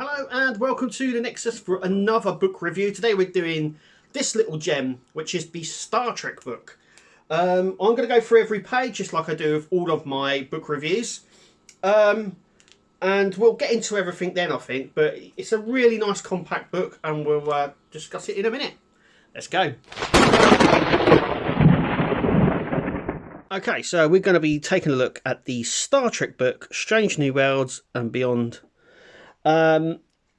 Hello and welcome to the Nexus for another book review. Today we're doing this little gem, which is the Star Trek book. I'm going to go through every page just like I do with all of my book reviews. And we'll get into everything then, I think. But it's a really nice compact book and we'll discuss it in a minute. Let's go. Okay, so we're going to be taking a look at the Star Trek book, Strange New Worlds and Beyond.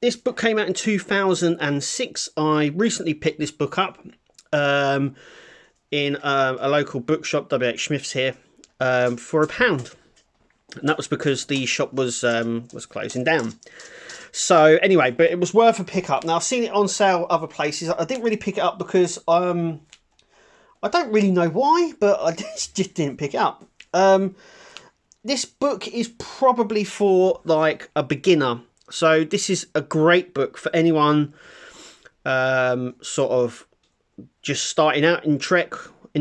This book came out in 2006. I recently picked this book up in a local bookshop, W.H. Smith's here, for £1, and that was because the shop was closing down. So anyway, but it was worth a pick up. Now I've seen it on sale other places. I didn't really pick it up because I don't really know why, but I just didn't pick it up. This book is probably for like a beginner. So this is a great book for anyone sort of just starting out in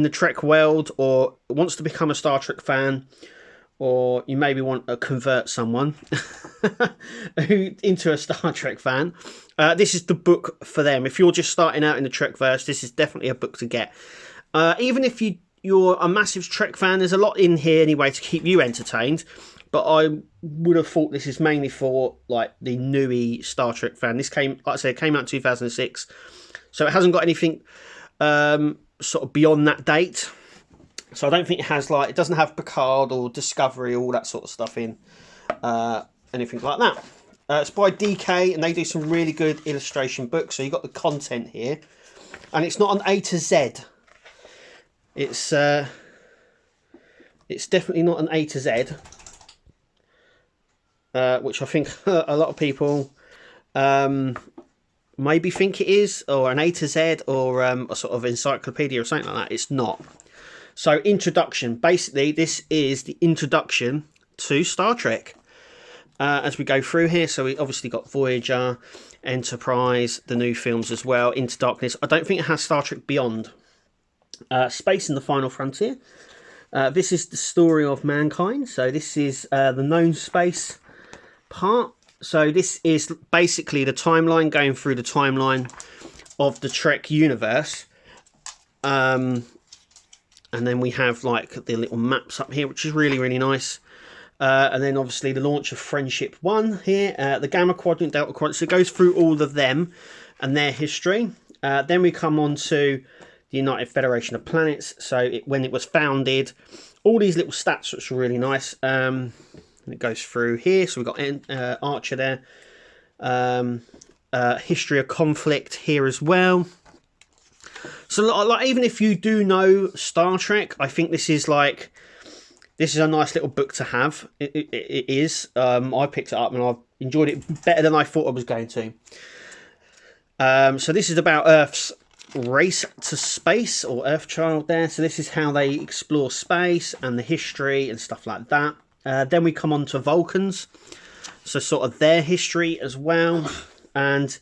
the Trek world, or wants to become a Star Trek fan, or you maybe want to convert someone into a Star Trek fan. This is the book for them. If you're just starting out in the Trekverse, this is definitely a book to get. Even if you're a massive Trek fan, there's a lot in here anyway to keep you entertained. But I would have thought this is mainly for like the newie Star Trek fan. This came, like I said, it came out in 2006, so it hasn't got anything sort of beyond that date. So I don't think it has it doesn't have Picard or Discovery, all that sort of stuff in, anything like that. It's by DK, and they do some really good illustration books. So you've got the content here, and it's not an A to Z. It's definitely not an A to Z. Which I think a lot of people maybe think it is, or an A to Z, or a sort of encyclopedia or something like that. It's not. So introduction. Basically, this is the introduction to Star Trek. As we go through here, so we obviously got Voyager, Enterprise, the new films as well, Into Darkness. I don't think it has Star Trek Beyond. Space and the Final Frontier. This is the story of mankind. So this is the known space part. So this is basically the timeline, going through the timeline of the Trek universe, and then we have like the little maps up here, which is really nice, and then obviously the launch of Friendship 1 here, the Gamma Quadrant, Delta Quadrant. So it goes through all of them and their history. Then we come on to the United Federation of Planets, so when it was founded, all these little stats, which are really nice. And it goes through here, so we've got Archer there. History of conflict here as well. So like, even if you do know Star Trek, I think this is a nice little book to have. It is. I picked it up and I've enjoyed it better than I thought I was going to. So this is about Earth's race to space, or Earthchild there. So this is how they explore space and the history and stuff like that. Then we come on to Vulcans, so sort of their history as well, and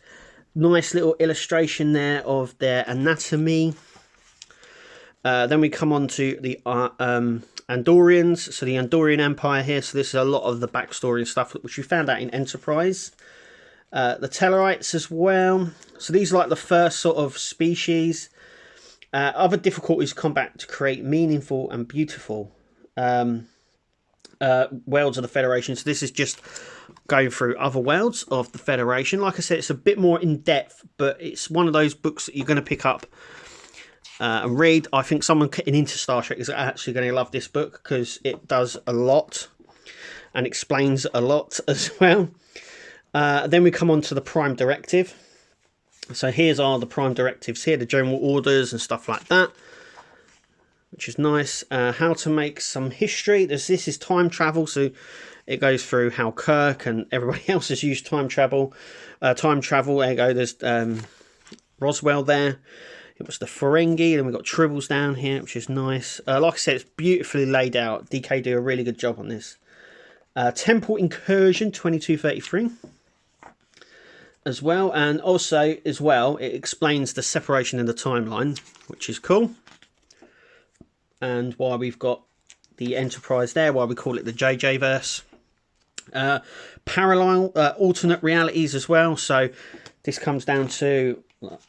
nice little illustration there of their anatomy. Then we come on to the Andorians, so the Andorian Empire here. So this is a lot of the backstory and stuff which we found out in Enterprise. The Tellarites as well. So these are like the first sort of species. Other difficulties combat to create meaningful and beautiful worlds of the Federation. So this is just going through other worlds of the Federation. Like I said, it's a bit more in depth, but it's one of those books that you're going to pick up and read. I think someone getting into Star Trek is actually going to love this book because it does a lot and explains a lot as well. Then we come on to the Prime Directive. So here's all the Prime Directives here, the general orders and stuff like that, which is nice. How to make some history. This is time travel, so it goes through how Kirk and everybody else has used time travel. There you go. There's Roswell there. It was the Ferengi, and we've got Tribbles down here, which is nice. Like I said, it's beautifully laid out. DK do a really good job on this. Temple Incursion 2233 as well, and also as well it explains the separation in the timeline, which is cool. And why we've got the Enterprise there, why we call it the JJ verse. Parallel, alternate realities as well. So this comes down to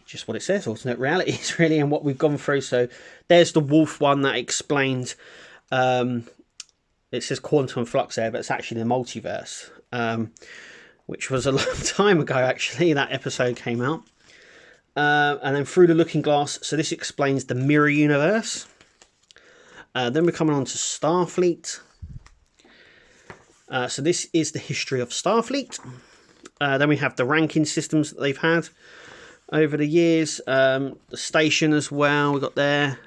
just what it says, alternate realities, really, and what we've gone through. So there's the wolf one that explained, it says quantum flux there, but it's actually the multiverse, which was a long time ago, actually, that episode came out. And then Through the Looking Glass, so this explains the mirror universe. Then we're coming on to Starfleet. So this is the history of Starfleet. Then we have the ranking systems that they've had over the years. The station as well, we got there.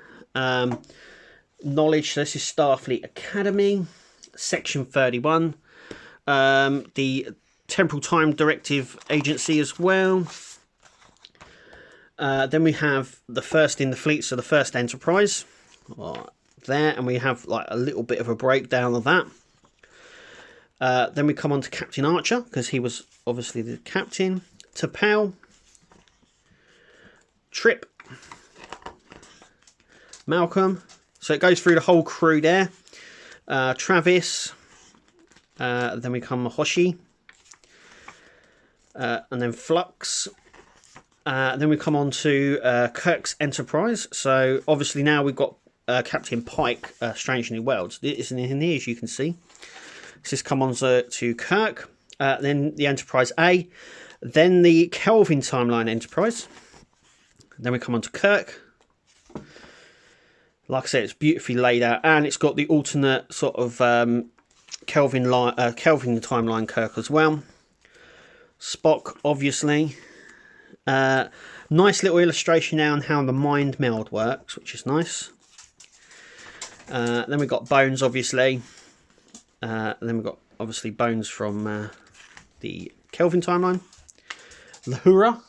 Knowledge, so this is Starfleet Academy. Section 31. The Temporal Time Directive Agency as well. Then we have the first in the fleet, so the first Enterprise. There, and we have like a little bit of a breakdown of that. Then we come on to Captain Archer, because he was obviously the captain. T'Pau, Trip, Malcolm. So it goes through the whole crew there. Travis. Then we come Hoshi. And then Flux. Then we come on to Kirk's Enterprise. So obviously now we've got Captain Pike, Strange New Worlds. It isn't in here, as you can see. This come on to Kirk. Then the Enterprise A. Then the Kelvin Timeline Enterprise. Then we come on to Kirk. Like I said, it's beautifully laid out, and it's got the alternate sort of Kelvin timeline Kirk as well. Spock, obviously. Nice little illustration now on how the mind meld works, which is nice. Then we've got Bones, obviously. And then we've got, obviously, Bones from the Kelvin timeline. Lahura.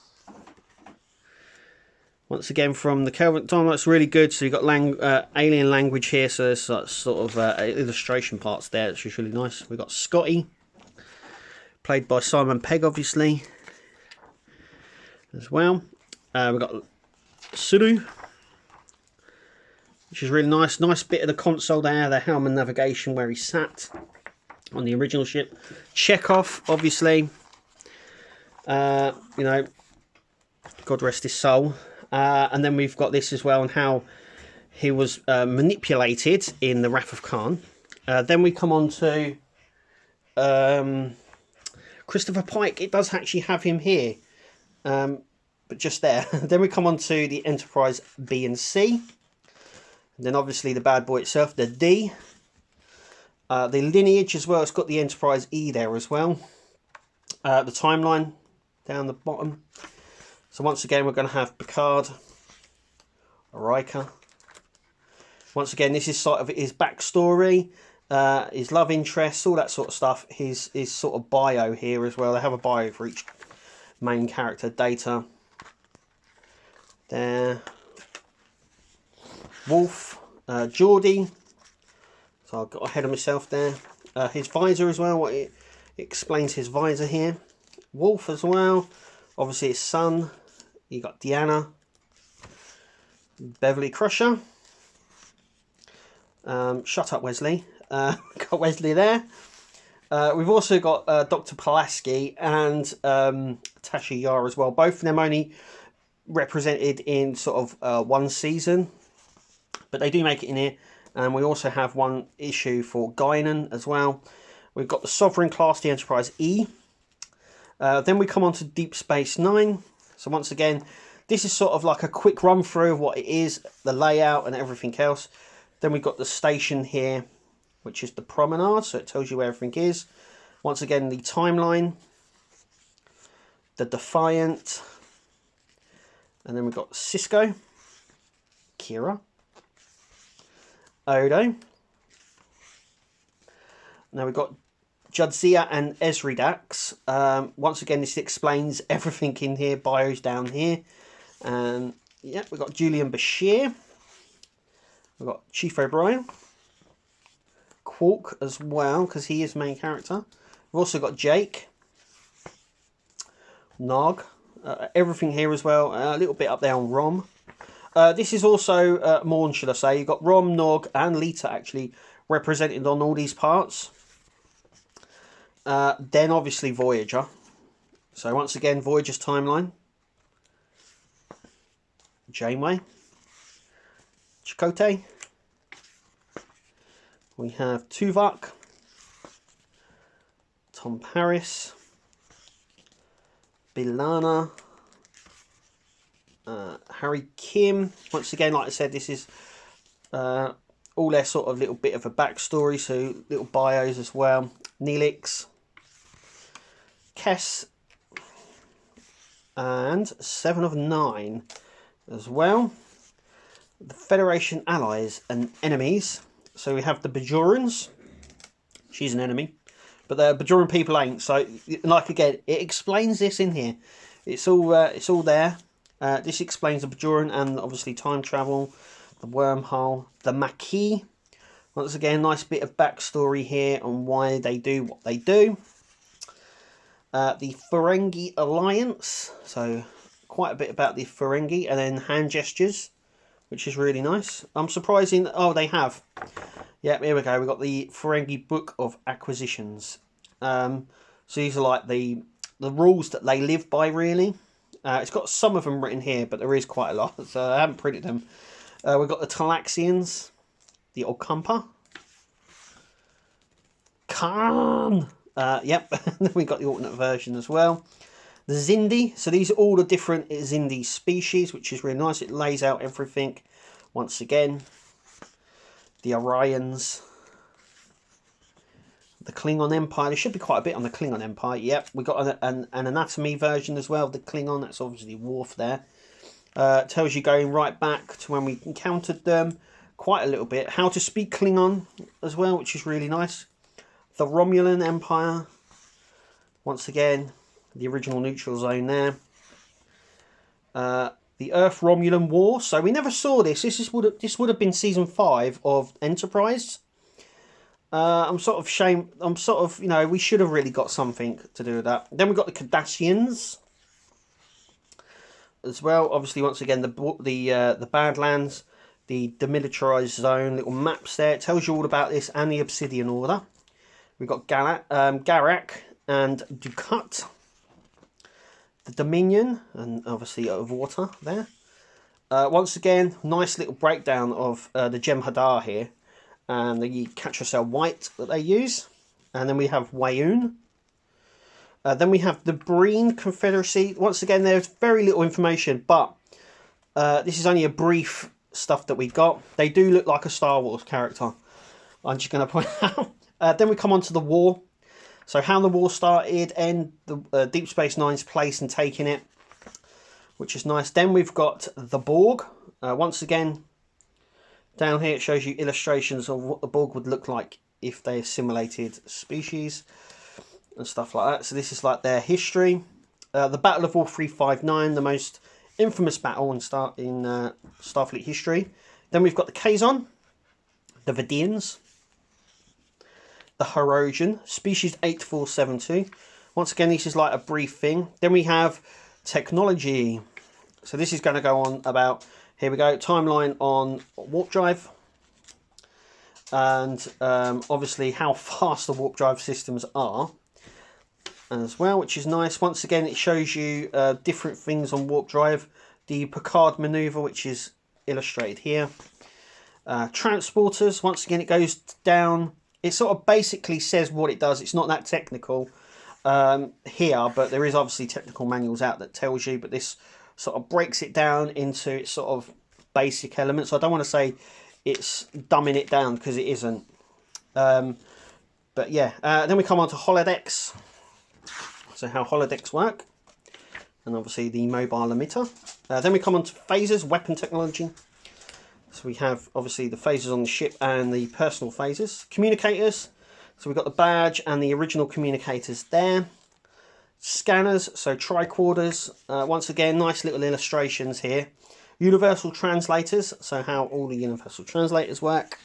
Once again, from the Kelvin timeline, it's really good. So you've got alien language here, so there's sort of illustration parts there, which is really nice. We've got Scotty, played by Simon Pegg, obviously, as well. We've got Sulu, which is really nice. Nice bit of the console there, the helm and navigation where he sat on the original ship. Chekhov, obviously. You know, God rest his soul. And then we've got this as well on how he was manipulated in the Wrath of Khan. Then we come on to Christopher Pike. It does actually have him here, but just there. Then we come on to the Enterprise B and C. And then obviously the bad boy itself, the D. The lineage as well, it's got the Enterprise E there as well. The timeline down the bottom. So once again, we're going to have Picard, Riker. Once again, this is sort of his backstory, his love interests, all that sort of stuff. His sort of bio here as well. They have a bio for each main character. Data. There. Wolf. Geordie. So I got ahead of myself there. His visor as well. What it explains his visor here. Wolf as well. Obviously his son. You got Deanna, Beverly Crusher. Shut up, Wesley. Got Wesley there. We've also got Dr. Pulaski and Tasha Yar as well. Both of them only represented in sort of one season, but they do make it in here. And we also have one issue for Guinan as well. We've got the Sovereign class, the Enterprise E. Then we come on to Deep Space Nine. So once again, this is sort of like a quick run through of what it is, the layout and everything else. Then we've got the station here, which is the Promenade, so it tells you where everything is. Once again, the timeline, the Defiant, and then we've got Cisco, Kira, Odo. Now we've got Jadzia and Ezridax. Once again, this explains everything in here. Bios down here. And yeah, we've got Julian Bashir. We've got Chief O'Brien. Quark as well, because he is the main character. We've also got Jake. Nog. Everything here as well. A little bit up there on Rom. This is also Morn, should I say. You've got Rom, Nog, and Lita actually represented on all these parts. Then obviously Voyager. So once again, Voyager's timeline. Janeway. Chakotay. We have Tuvok. Tom Paris. B'Elanna. Harry Kim. Once again, like I said, this is all their sort of little bit of a backstory, so little bios as well. Neelix. Kess. And 7 of 9 as well. The Federation allies and enemies. So we have the Bajorans. She's an enemy, but the Bajoran people ain't. So, like again, it explains this in here. It's all there. This explains the Bajoran and obviously time travel, the wormhole, the Maquis. Once again, nice bit of backstory here on why they do what they do. The Ferengi Alliance, so quite a bit about the Ferengi, and then hand gestures, which is really nice. I'm surprised oh, they have. Yep, here we go. We've got the Ferengi Book of Acquisitions. So these are like the rules that they live by, really. It's got some of them written here, but there is quite a lot, so I haven't printed them. We've got the Talaxians, the Okampa, Khan. Yep, we got the alternate version as well. The Xindi. So these are all the different Xindi species, which is really nice. It lays out everything once again. The Orions. The Klingon Empire. There should be quite a bit on the Klingon Empire. Yep, we got an anatomy version as well of the Klingon. That's obviously Worf there. Tells you going right back to when we encountered them. Quite a little bit. How to speak Klingon as well, which is really nice. The Romulan Empire. Once again, the original neutral zone there. The Earth-Romulan War. So we never saw this. This would have been season 5 of Enterprise. I'm sort of ashamed. I'm sort of, you know, we should have really got something to do with that. Then we've got the Cardassians as well. Obviously, once again, the Badlands, the demilitarized zone, little maps there. It tells you all about this and the Obsidian Order. We've got Garak and Dukat. The Dominion, and obviously of water there. Once again, nice little breakdown of the Jem'Hadar here. And the Catracel White that they use. And then we have Wayoon. Then we have the Breen Confederacy. Once again, there's very little information, but this is only a brief stuff that we got. They do look like a Star Wars character. I'm just going to point out. Then we come on to the war. So how the war started, and the Deep Space Nine's place in taking it, which is nice. Then we've got the Borg. Once again, down here it shows you illustrations of what the Borg would look like if they assimilated species and stuff like that. So this is like their history. The Battle of War 359, the most infamous battle in Starfleet history. Then we've got the Kazon, the Vidians, the Herosian, species 8472. Once again, this is like a brief thing. Then we have technology. So this is going to go on about, here we go, timeline on warp drive. And obviously how fast the warp drive systems are as well, which is nice. Once again, it shows you different things on warp drive. The Picard maneuver, which is illustrated here. Transporters, once again, it goes down. It sort of basically says what it does. It's not that technical here, but there is obviously technical manuals out that tells you, but this sort of breaks it down into its sort of basic elements. I don't want to say it's dumbing it down because it isn't. But yeah, then we come on to holodecks. So how holodecks work. And obviously the mobile emitter. Then we come on to phasers, weapon technology. So we have obviously the phasers on the ship and the personal phasers. Communicators. So we've got the badge and the original communicators there. Scanners, so tricorders. Once again, nice little illustrations here. Universal translators, so how all the universal translators work.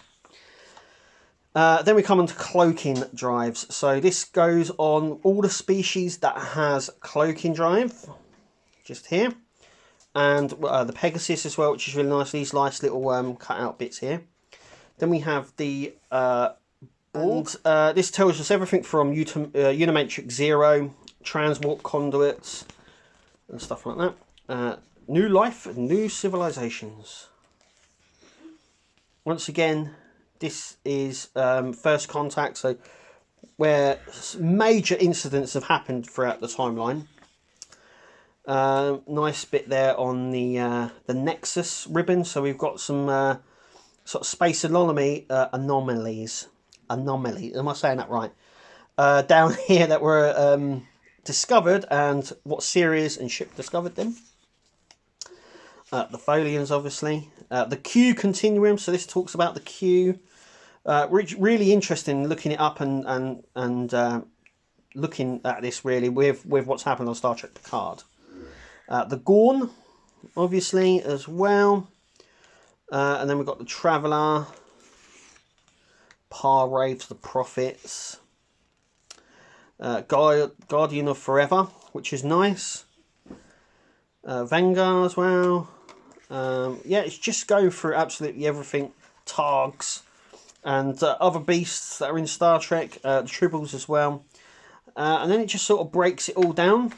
Then we come on to cloaking drives. So this goes on all the species that has cloaking drive. Just here. And the Pegasus as well, which is really nice. These nice little cut out bits here. Then we have the And this tells us everything from Unimatrix Zero, transwarp conduits, and stuff like that. New life and new civilizations. Once again, this is First Contact, so where major incidents have happened throughout the timeline. Nice bit there on the Nexus ribbon. So we've got some sort of space anomalies. Am I saying that right? Down here that were discovered, and what series and ship discovered them. The Folians, obviously. The Q continuum. So this talks about the Q. Really interesting looking it up and looking at this really with what's happened on Star Trek Picard. The Gorn, obviously, as well. And then we've got the Traveller, Parraves, the Prophets, Guardian of Forever, which is nice. Vanguard as well. Yeah, it's just going through absolutely everything. Targs and other beasts that are in Star Trek, the Tribbles as well. And then it just sort of breaks it all down.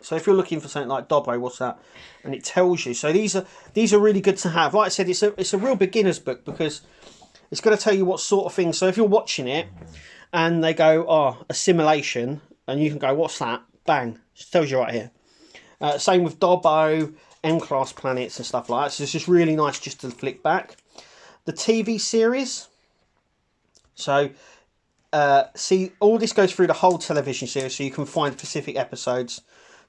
So if you're looking for something like Dobbo, what's that? And it tells you. So these are really good to have. Like I said, it's a real beginner's book because it's going to tell you what sort of things. So if you're watching it and they go, oh, assimilation, and you can go, what's that? Bang, it tells you right here. Same with Dobbo, M-class planets and stuff like that. So it's just really nice just to flick back. The TV series. So see, all this goes through the whole television series, so you can find specific episodes.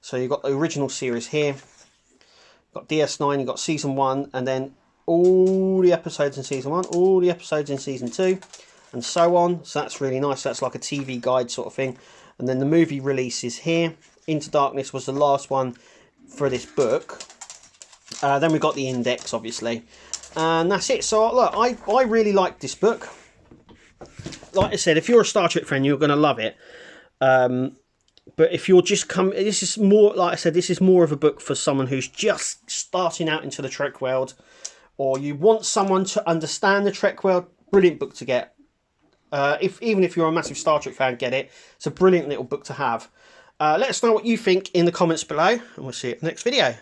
So you've got the original series here. You've got DS9, you've got Season 1, and then all the episodes in Season 1, all the episodes in Season 2, and so on. So that's really nice. That's like a TV guide sort of thing. And then the movie releases here. Into Darkness was the last one for this book. Then we've got the index, obviously. And that's it. So look, I really like this book. Like I said, if you're a Star Trek fan, you're going to love it. But if you're just this is more, like I said, this is more of a book for someone who's just starting out into the Trek world, or you want someone to understand the Trek world. Brilliant book to get. Even if you're a massive Star Trek fan, get it. It's a brilliant little book to have. Let us know what you think in the comments below, and we'll see you in the next video.